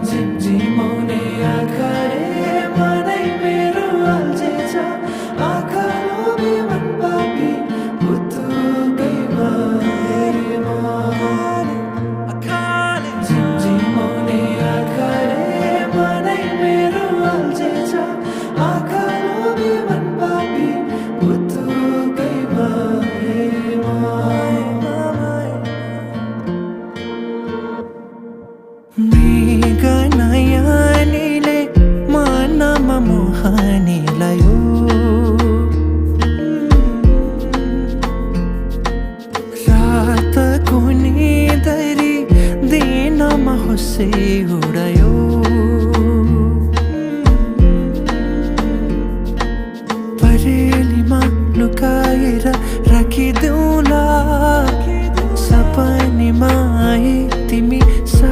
झिमझिमाउने आँखाले मनै मेरो अल्झेछ। आँखा लोभी मन पापी पुतुकै भए म। झिमझिमाउने आँखाले मनै मेरो अल्झेछ। आँखा लोभी मन पापी पुतुकै भए म। मृगनयनीले मनमा मोहनी लायो। रातको निदरी दिनमा होसै उडायो।